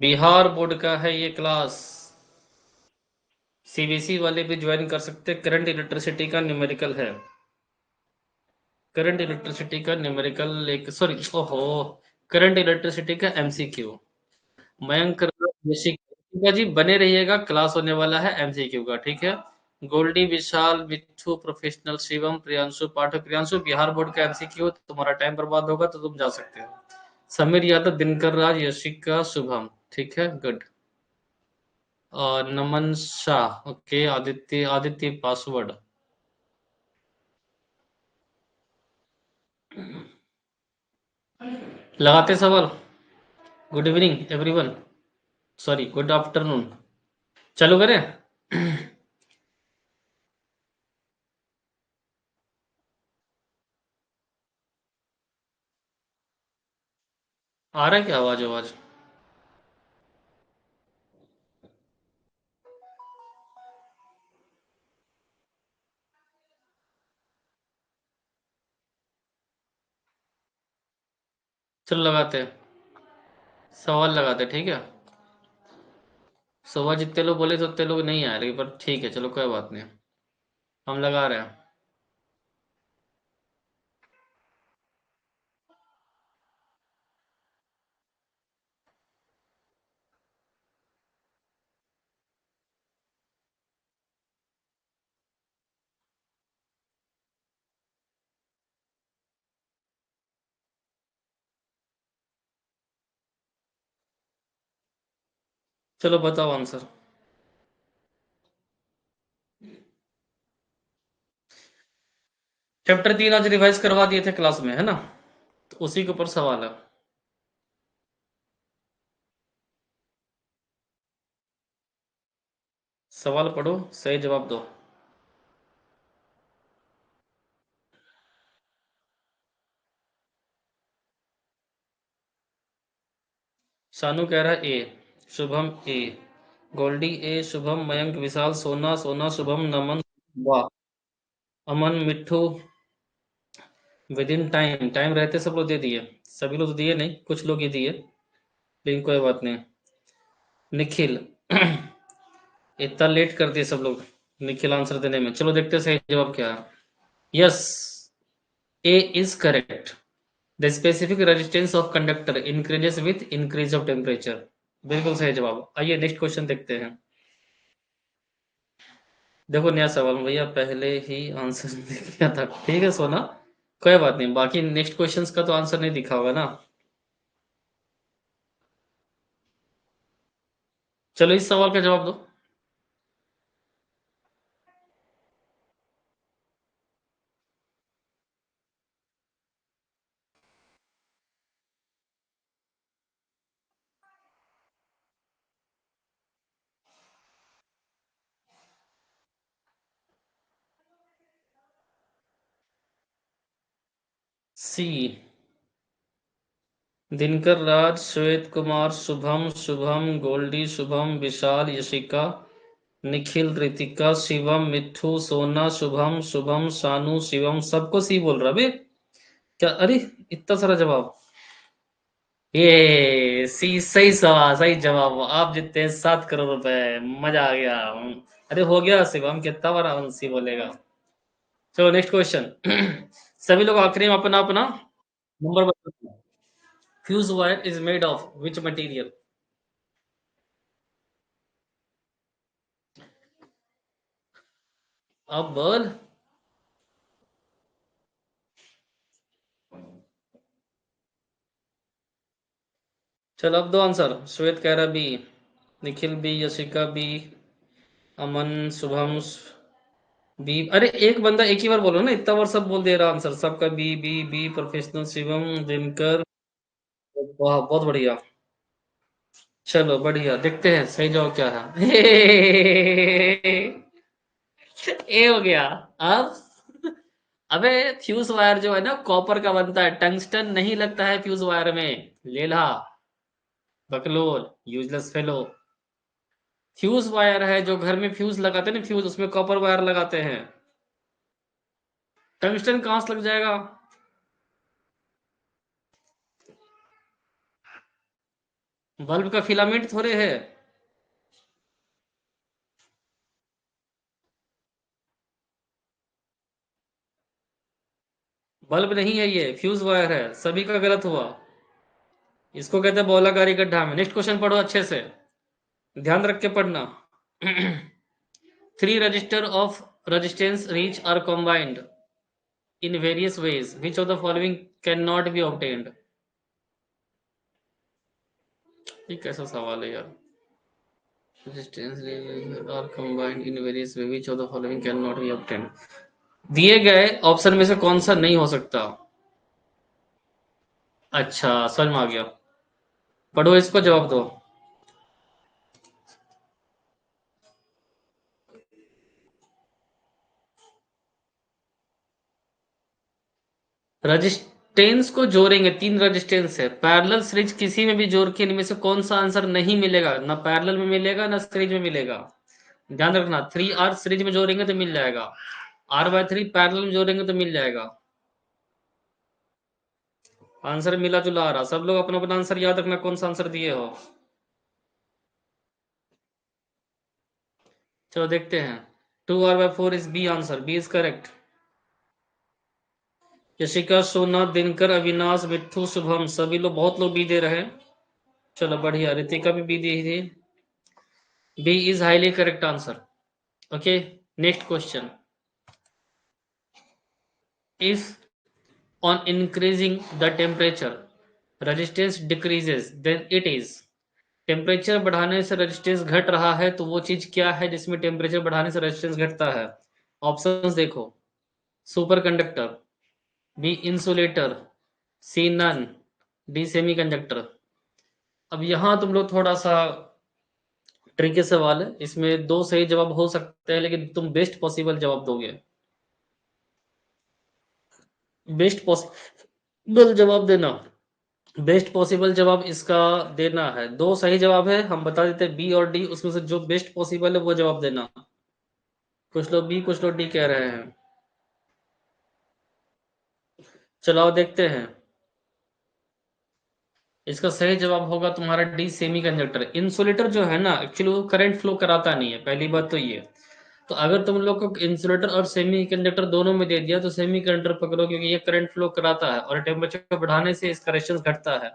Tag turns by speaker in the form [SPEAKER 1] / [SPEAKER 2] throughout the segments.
[SPEAKER 1] Bihar board का है ये क्लास। सीबीएसई वाले भी ज्वाइन कर सकते हैं। करंट इलेक्ट्रिसिटी का न्यूमेरिकल है। करंट इलेक्ट्रिसिटी का न्यूमेरिकल एक, सॉरी, ओहो, करंट इलेक्ट्रिसिटी का एमसीक्यू। मयंक यशिका जी बने रहिएगा, क्लास होने वाला है एमसीक्यू का, ठीक है। गोल्डी, विशाल, मिट्ठू, प्रोफेशनल, शिवम, प्रियांशु पाठक। प्रियांशु, बिहार बोर्ड का एमसीक्यू, तुम्हारा टाइम बर्बाद होगा तो तुम जा सकते हो। समीर यादव, दिनकर राज, यशिका, शुभम, ठीक है, गुड। और नमन शाह, ओके। आदित्य, आदित्य पासवर्ड। लगाते सवाल। Good evening everyone, sorry good afternoon. चालू करें? आ रहा है क्या आवाज आवाज? चलो लगाते हैं, सवाल लगाते हैं, ठीक है। सवाल जितने लोग बोले थे उतने लोग नहीं आ रहे, पर ठीक है, चलो कोई बात नहीं। हम लगा रहे हैं। चलो बताओ आंसर। चैप्टर 3 आज रिवाइज करवा दिए थे क्लास में, है ना? तो उसी के ऊपर सवाल है। सवाल पढ़ो, सही जवाब दो। शानू कह रहा है ए। शुभम ए। गोल्डी ए, शुभम, मयंक, विशाल, सोना, सोना, शुभम, नमन, वाह, अमन, मिट्ठू। विद इन टाइम, टाइम रहते सब लोग दे दिए। सभी लोग तो दिए नहीं, कुछ लोग ही दिए, लेकिन कोई बात नहीं। निखिल, इतना लेट कर दिए सब लोग निखिल आंसर देने में। चलो देखते हैं सही जवाब क्या है। Yes, A is correct. The specific resistance of conductor increases with increase of temperature. बिल्कुल सही जवाब। आइए नेक्स्ट क्वेश्चन देखते हैं। देखो नया सवाल भैया, पहले ही आंसर दे दिया था, ठीक है सोना। कोई बात नहीं, बाकी नेक्स्ट क्वेश्चंस का तो आंसर नहीं दिखा होगा ना। चलो इस सवाल का जवाब दो। सी। दिनकर राज, श्वेत कुमार, शुभम, शुभम, गोल्डी, शुभम, विशाल, यशिका, निखिल, रितिका, शिवम, मिट्ठू, सोना, शुभम, शुभम, शानू, शिवम, सबको सी बोल रहा बे। क्या, अरे इतना सारा जवाब। ये सी सही सवाल, सही जवाब। आप जीतते हैं 7 करोड़ रुपए। मजा आ गया। अरे हो गया शिवम, कितना बार हम सी बोलेगा। चलो नेक्स्ट क्वेश्चन। सभी लोग आखिरी में अपना अपना नंबर बताओ। Fuse wire is made of which material? अब बोल। चल अब दो आंसर। श्वेत कह रहा B, Nikhil B, Yashika B, Aman, Shubham B. अरे एक बंदा एक ही बार बोलो ना, इतना बार सब बोल दे रहा आंसर सबका B B B. Professional, Shivam, Dinkar. वाह बहुत बढ़िया। चलो बढ़िया, देखते हैं सही जवाब क्या है। ए हो गया। अब, अबे फ्यूज वायर जो है ना कॉपर का बनता है, टंगस्टन नहीं लगता है फ्यूज वायर में। लेला, बकलोल, यूजलेस फेलो। फ्यूज वायर है जो घर में फ्यूज लगाते हैं ना, फ्यूज, उसमें कॉपर वायर लगाते हैं। टंगस्टन कहां से लग जाएगा? बल्ब का फिलामेंट थोड़े है। बल्ब नहीं है, ये फ्यूज वायर है। सभी का गलत हुआ। इसको कहते हैं बौलाकारी गड्ढा में। नेक्स्ट क्वेश्चन पढ़ो अच्छे से, ध्यान रख के पढ़ना। Three register of resistance reach are combined in various ways. Which of the following cannot be obtained? ये कैसा सवाल है यार। Resistance are combined in various ways. Which of the following cannot be obtained? दिए गए ऑप्शन में से कौन सा नहीं हो सकता? अच्छा, समझ में आ गया। पढ़ो इसको, जवाब दो। रजिस्टेंस को जोड़ेंगे, तीन रजिस्टेंस है। पैरेलल सीरीज किसी में भी जोड़ के इनमें से कौन सा आंसर नहीं मिलेगा? ना पैरेलल में मिलेगा ना सीरीज में मिलेगा। ध्यान रखना, 3R सीरीज में जोड़ेंगे तो मिल जाएगा, R/3 पैरेलल में जोड़ेंगे तो मिल जाएगा। आंसर मिला जुला आ रहा। सब लोग अपना अपना आंसर याद रखना, कौन सा आंसर दिए हो। चलो देखते हैं। 2R/4 is B answer, B is correct. Yashika, Sona, Dinkar, Avinash, मिट्ठू, शुभम, सभी लोग, बहुत लोग बी दे रहे हैं। चलो बढ़िया, रितिका भी बी दी थी। B is highly correct answer. Okay, next question. If on increasing the temperature resistance decreases then it is। Temperature बढ़ाने से रेजिस्टेंस घट रहा है तो वो चीज क्या है जिसमें टेम्परेचर बढ़ाने से रेजिस्टेंस घटता है? ऑप्शंस देखो। सुपर कंडक्टर, बी इंसुलेटर, सी नन, डी सेमीकंडक्टर। अब यहां तुम लोग थोड़ा सा ट्रिकी सवाल है, इसमें दो सही जवाब हो सकते हैं लेकिन तुम बेस्ट पॉसिबल जवाब दोगे। बेस्ट पॉसिबल जवाब देना। बेस्ट पॉसिबल जवाब इसका देना है। दो सही जवाब है, हम बता देते हैं बी और डी, उसमें से जो बेस्ट पॉसिबल है वो जवाब देना। कुछ लोग बी कुछ लोग डी कह रहे हैं। चलो आओ देखते हैं। इसका सही जवाब होगा तुम्हारा डी सेमीकंडक्टर। इंसुलेटर जो है ना, एक्चुअली वो करंट फ्लो कराता नहीं है, पहली बात तो ये। तो अगर तुम लोग को इंसुलेटर और सेमीकंडक्टर दोनों में दे दिया तो सेमीकंडक्टर पकड़ो, क्योंकि ये करंट फ्लो कराता है और टेम्परेचर बढ़ाने से इसका रेजिस्टेंस घटता है,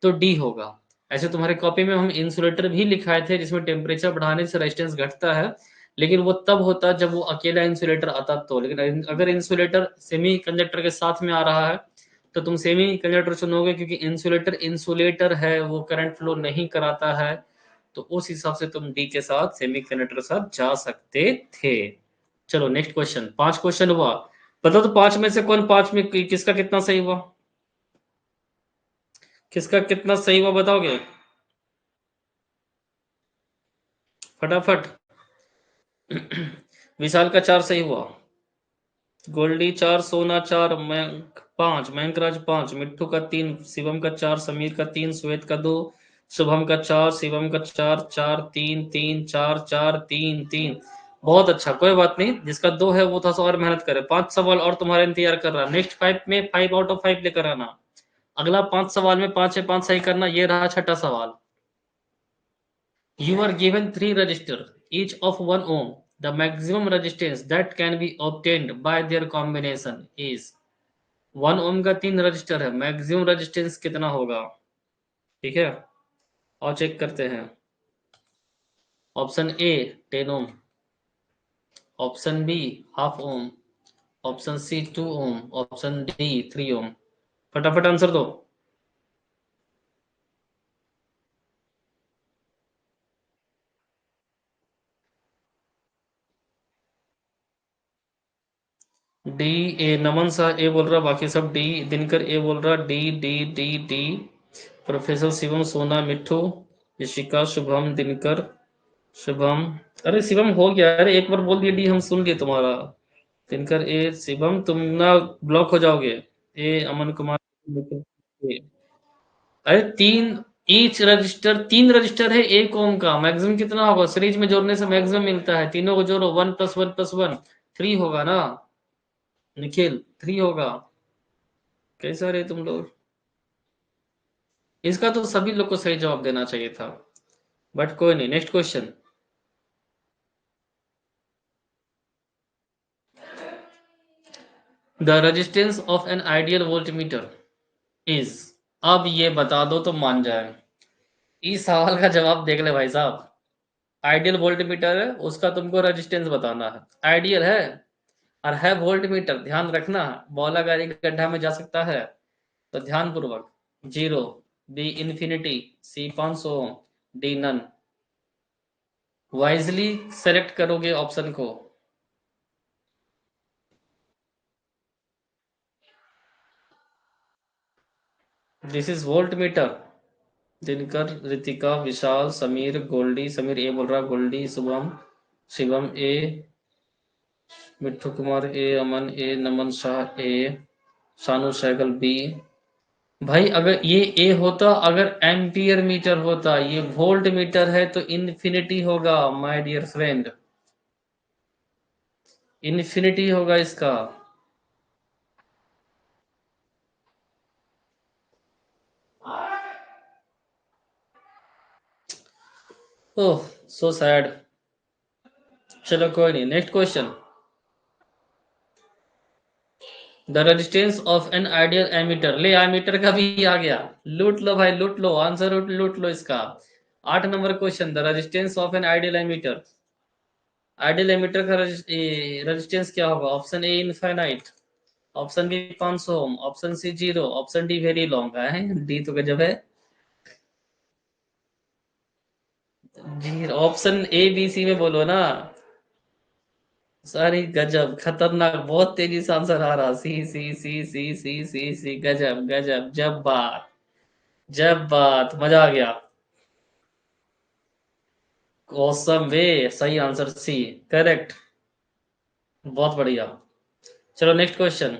[SPEAKER 1] तो डी होगा। ऐसे तुम्हारे कॉपी में हम इंसुलेटर भी लिखाए थे जिसमें टेम्परेचर बढ़ाने से रेजिस्टेंस घटता है, लेकिन वो तब होता जब वो अकेला इंसुलेटर आता तो। लेकिन अगर इंसुलेटर सेमी कंडक्टर के साथ में आ रहा है तो तुम सेमी कंडक्टर चुनोगे, क्योंकि इंसुलेटर इंसुलेटर है, वो करंट फ्लो नहीं कराता है। तो उस हिसाब से तुम डी के साथ, सेमी कंडक्टर के साथ जा सकते थे। चलो नेक्स्ट क्वेश्चन। पांच क्वेश्चन हुआ। बताओ तो पांच में से कौन, पांच में किसका कितना सही हुआ? किसका कितना सही हुआ बताओगे फटाफट। विशाल का चार सही हुआ। गोल्डी चार, सोना चार, मयंक पांच, मयंक राज पांच, मिट्टू का तीन, शिवम का चार, समीर का तीन, श्वेत का दो, शुभम का चार, शिवम का चार, चार तीन तीन, चार चार तीन तीन। बहुत अच्छा, कोई बात नहीं, जिसका दो है वो थोड़ा सा और मेहनत करे। पांच सवाल और तुम्हारा इंतजार कर रहा। नेक्स्ट फाइव में 5 आउट ऑफ 5 लेकर आना। अगला पांच सवाल में पांच से पांच सही करना। ये रहा छठा सवाल। You are given three resistors, each of 1 ohm. The maximum resistance that can be obtained by their combination is। 1 ohm का तीन रजिस्टर है, मैक्सिमम रेजिस्टेंस कितना होगा? ठीक है, और चेक करते हैं। Option A 10 ohm, option B half ohm, option C 2 ohm, option D 3 ohm. फटाफट आंसर दो। डी ए, नमन शाह ए बोल रहा, बाकी सब डी। दिनकर ए बोल रहा, D D D D. Professor Shivam, सोना, मिट्ठू, ऋषिका, शुभम, दिनकर, शुभम। अरे शिवम हो गया, अरे एक बार बोल दिया डी, हम सुन लिए तुम्हारा। दिनकर ए, शिवम तुम ना ब्लॉक हो जाओगे। ए अमन कुमार, ए। अरे तीन, ईच रजिस्टर, तीन रजिस्टर है एक ओम का, मैक्सिमम कितना होगा? सीरीज में जोड़ने से मैक्सिमम मिलता है, तीनों को जोड़ो, 1 + 1 + 1 3 होगा ना निखिल, 3 होगा। कैसा रहे तुम लोग। इसका तो सभी लोग को सही जवाब देना चाहिए था, बट कोई नहीं। Next question. The resistance of an ideal voltmeter is. अब ये बता दो तो मान जाए। इस सवाल का जवाब देख ले भाई साहब। आइडियल वोल्टमीटर है, उसका तुमको रेजिस्टेंस बताना है। आइडियल है और है वोल्ट मीटर, ध्यान रखना। बॉला गाड़ी के गड्ढा में जा सकता है, तो ध्यान पूर्वक। Zero, B infinity, C 500, D none. Wisely select करोगे ऑप्शन को। This is voltmeter. Dinkar, Ritika, Vishal, Sameer, Goldi. Sameer A बोल रहा, Goldi, Shubham, Shivam A, Mitthu Kumar A, Aman A, Naman Shah A, Shanu Sehgal B. भाई अगर ये ए होता, अगर एम्पियर मीटर होता, ये वोल्ट मीटर है तो इन्फिनिटी होगा माय डियर फ्रेंड, इन्फिनिटी होगा इसका। Oh, so sad. चलो कोई नहीं। Next question. The resistance of an ideal ammeter. ले, एमीटर का भी आ गया। लूट लो भाई, लूट लो आंसर, लूट लो इसका। 8 number question. The resistance of an ideal ammeter. Ideal ammeter का रेजिस्टेंस क्या होगा? Option A infinite, option B 500 ohm, option C 0, option D very long है। डी तो गजब है। जी, ऑप्शन ए बी सी में बोलो ना। सारी गजब, खतरनाक, बहुत तेजी से आंसर आ रहा। सी सी सी सी सी सी सी, गजब गजब, जब बात, जब बात, मजा आ गया। ऑसम वे, सही आंसर सी, करेक्ट। बहुत बढ़िया। चलो नेक्स्ट क्वेश्चन।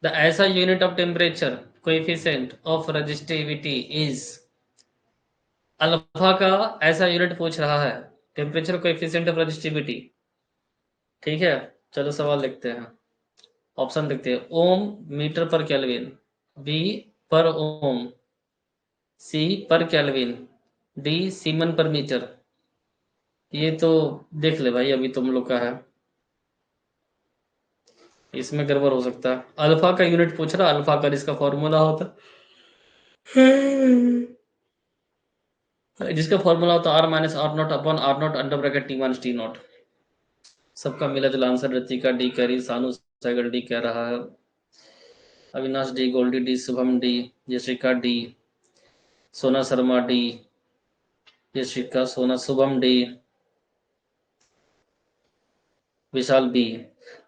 [SPEAKER 1] द ऐसा unit of temperature coefficient of resistivity is. Alpha का ऐसा यूनिट पूछ रहा है, टेम्परेचर कोएफिशिएंट ऑफ रेजिस्टिविटी। ठीक है, चलो सवाल लिखते हैं। ऑप्शन लिखते हैं। ओम मीटर पर केल्विन, बी पर ओम, सी पर केल्विन, डी सीमन पर मीटर। ये तो देख ले भाई, अभी तुम लोग का है, इसमें गड़बड़ हो सकता है। अल्फा का यूनिट पूछ रहा, अल्फा का इसका फॉर्मूला होता, जिसका फॉर्मूला होता R minus R not upon R not under bracket T minus T not. सबका मिला जुला आंसर। ऋतिका डी कह रही, सानू सैगल डी कह रहा है, Avinash D, Goldi D, Shubham D, Yashika D, Sona Sharma D, Yashika, सोना, शुभम डी, विशाल बी।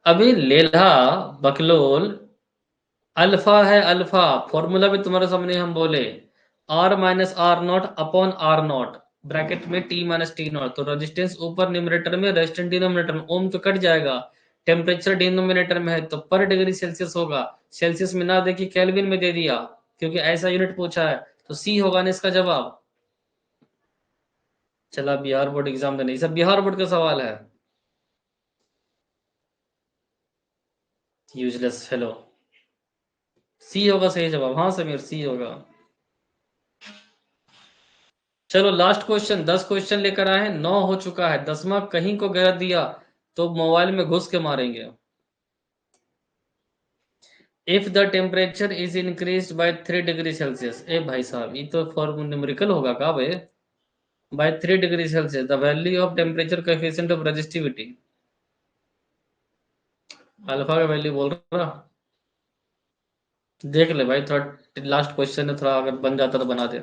[SPEAKER 1] अभी लेला बकलोल, अल्फा है अल्फा। फॉर्मूला भी तुम्हारे सामने हम बोले, R minus R not upon R not bracket में टी माइनस टी नॉट। तो रेजिस्टेंस ऊपर न्यूमरेटर में, रेजिस्टेंस डिनोमिनेटर में। ओम तो कट जाएगा, टेम्परेचर डिनोमिनेटर में है तो पर डिग्री सेल्सियस होगा। सेल्सियस में ना देखिए, केल्विन में दे दिया, क्योंकि ऐसा यूनिट पूछा है। तो सी होगा ना इसका जवाब। चला बिहार बोर्ड एग्जाम देने, सब बिहार बोर्ड का सवाल है। Useless fellow. सी होगा सही जवाब। हाँ समीर, सी होगा। चलो लास्ट क्वेश्चन। 10 क्वेश्चन लेकर आए हैं, 9 हो चुका है, 10वां कहीं को गिरा दिया तो मोबाइल में घुस के मारेंगे। If the temperature is increase by 3 degree Celsius. ए भाई साहब, ये तो फॉर्मूला न्यूमेरिकल होगा का बे? By 3 degree Celsius the value of temperature coefficient of resistivity. Alpha का वैल्यू बोल रहा, देख ले भाई थोड़ा, लास्ट क्वेश्चन है, थोड़ा अगर बन जाता तो बना दे।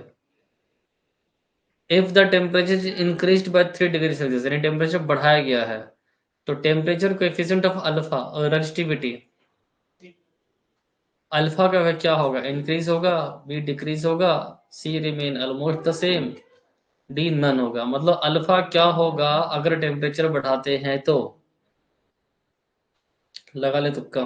[SPEAKER 1] If the temperature increase by 3 degree Celsius, यानी टेम्परेचर बढ़ाया गया है, तो टेम्परेचर कोएफिशिएंट ऑफ अल्फा और रेजिस्टिविटी, अल्फा का क्या होगा? इंक्रीज होगा, बी डिक्रीज होगा, C remain almost the same, D none होगा। मतलब अल्फा क्या होगा अगर टेम्परेचर बढ़ाते हैं तो? लगा ले तुक्का।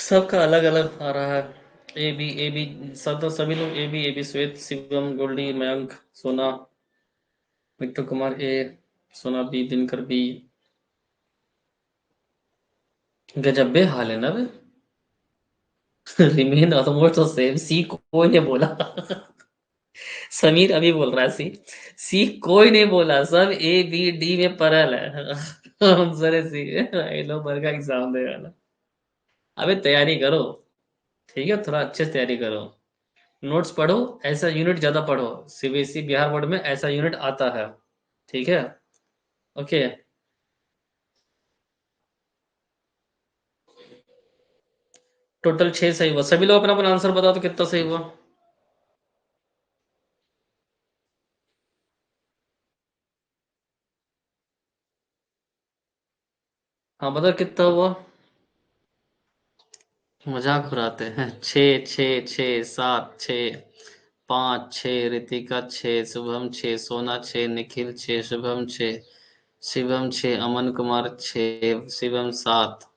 [SPEAKER 1] सबका अलग अलग आ रहा है। ए बी सब सभी लोग ए बी श्वेत, शिवम, गोल्डी, मयंक, सोना, मिट्टू कुमार ए, सोना बी, दिनकर बी। गजब्बे हाल है ना बे। रिमेन ऑलमोस्ट तो सेम, सी कोई ने बोला। समीर अभी बोल रहा है सी। सी कोई नहीं बोला, सब ए बी डी में परल है। आंसर है सी। ये लो भर का एग्जाम देगा ना। अबे तैयारी करो, ठीक है, थोड़ा अच्छे से तैयारी करो, नोट्स पढ़ो, ऐसा यूनिट ज्यादा पढ़ो, सीबीएसई बिहार बोर्ड में ऐसा यूनिट आता है, ठीक है। ओके। टोटल 6 सही हुआ, सभी लोग अपना अपना आंसर बताओ तो कितना सही हुआ। हाँ बताओ कितना हुआ। मजाक उड़ाते हैं। छ, छ, छ, 7, 6, 5, 6, रितिका 6, शुभम 6, सोना 6, निखिल 6, शुभम 6, शिवम 6, अमन कुमार 6, शिवम 7,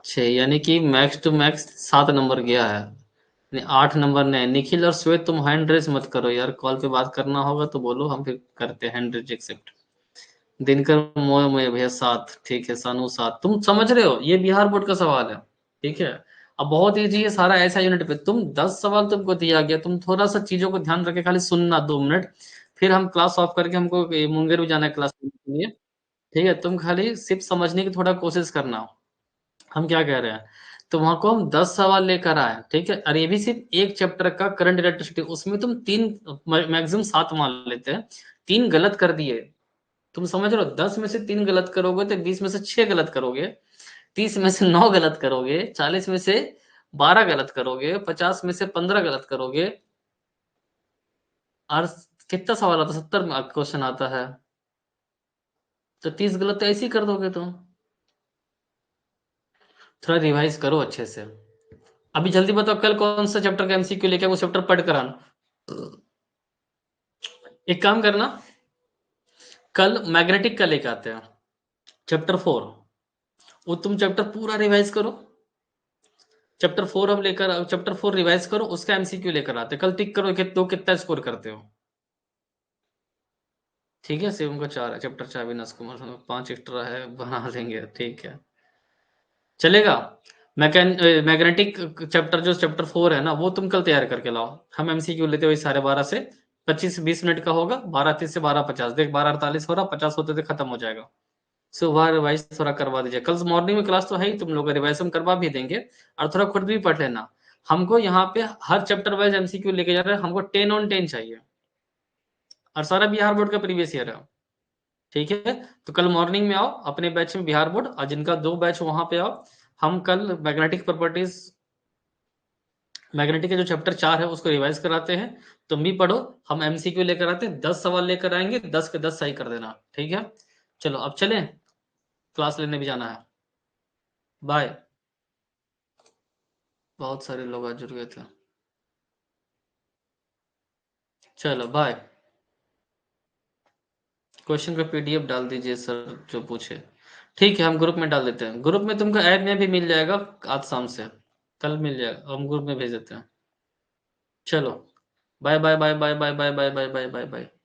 [SPEAKER 1] 6, यानी कि मैक्स टू मैक्स 7 नंबर गया है, यानी 8 नंबर ने। निखिल और श्वेत तुम हैंड रेस मत करो यार, कॉल पे बात करना होगा तो बोलो, हम फिर करते हैं हैंड रेस एक्सेप्ट। दिनकर मोय मोय भैया 7, ठीक है, सानू 7, तुम समझ रहे हो ये बिहार बोर्ड का सवाल है, ठीक है। अब बहुत इजी है सारा, ऐसा यूनिट पे तुम 10 सवाल तुमको दिया गया, तुम थोड़ा सा चीजों को ध्यान रखे, खाली सुनना 2 मिनट, फिर हम क्लास ऑफ करके, हमको ये मुंगेर भी जाना है क्लास के लिए, ठीक है। तुम खाली सिर्फ समझने की थोड़ा कोशिश करना, हम क्या कह रहे हैं। तो वहां को हम 10 सवाल लेकर आए, ठीक है, और ये भी सिर्फ एक चैप्टर का करंट इलेक्ट्रिसिटी, उसमें तुम तीन, मैक्सिमम 7 मान लेते हैं, 3 गलत कर दिए। तुम समझ रहे हो, 10 में से 3 गलत करोगे तो 20 में से 6 गलत करोगे, 30 में से 9 गलत करोगे, 40 में से 12 गलत करोगे, 50 में से 15 गलत करोगे, और कितना सवाल आता, 70 क्वेश्चन आता है, तो 30 गलत तो ऐसे ही कर दोगे तुम। थोड़ा रिवाइज करो अच्छे से। अभी जल्दी बताओ, कल कौन सा चैप्टर का एमसीक्यू लेके वो चैप्टर पढ़ कर आना। एक काम करना, कल मैग्नेटिक का लेके आते हैं, चैप्टर 4, वो तुम चैप्टर पूरा रिवाइज करो। चैप्टर 4 रिवाइज करो, उसका एमसीक्यू लेकर आते हैं। कल टिक करो कि तो कितना स्कोर करते हो, ठीक है। शिवम का 4 है, चैप्टर 4 विनाश कुमार, 5 एक्स्ट्रा है, बना लेंगे, ठीक है, चलेगा। मैग्नेटिक चैप्टर, जो चैप्टर 4 है ना, वो तुम कल तैयार करके लाओ, हम एमसीक्यू लेते हुए 12:30 से 25-20 मिनट का होगा, 12:30 से 12:50, देख 12:48 हो रहा, 50 होते थे खत्म हो जाएगा। सुबह रिवाइज थोड़ा करवा दीजिए, कल मॉर्निंग में क्लास तो है ही, तुम लोग का रिवाइज हम करवा भी देंगे, और थोड़ा खुद भी पढ़ लेना। हमको यहाँ पे हर चैप्टर वाइज एमसीक्यू लेके जा रहे हैं, हमको 10 on 10 चाहिए, और सारा बिहार बोर्ड का प्रीवियस ईयर है, ठीक है। तो कल मॉर्निंग में आओ अपने बैच में बिहार बोर्ड, और जिनका 2 बैच वहां पे आओ। हम कल मैग्नेटिक प्रॉपर्टीज, मैग्नेटिक के जो चैप्टर 4 है उसको रिवाइज कराते हैं, तुम भी पढ़ो। हम एमसीक्यू लेकर आते हैं, 10 सवाल लेकर आएंगे, 10 के 10 सही कर देना, ठीक है। चलो अब चलें, क्लास लेने भी जाना है। बाय। बहुत सारे लोग आज जुड़ गए थे। चलो बाय। क्वेश्चन का पीडीएफ डाल दीजिए सर जो पूछे, ठीक है, हम ग्रुप में डाल देते हैं, ग्रुप में तुमको ऐड में भी मिल जाएगा, आज शाम से, कल मिल जाएगा, हम ग्रुप में भेज देते हैं। चलो bye bye bye bye bye bye bye bye bye bye bye.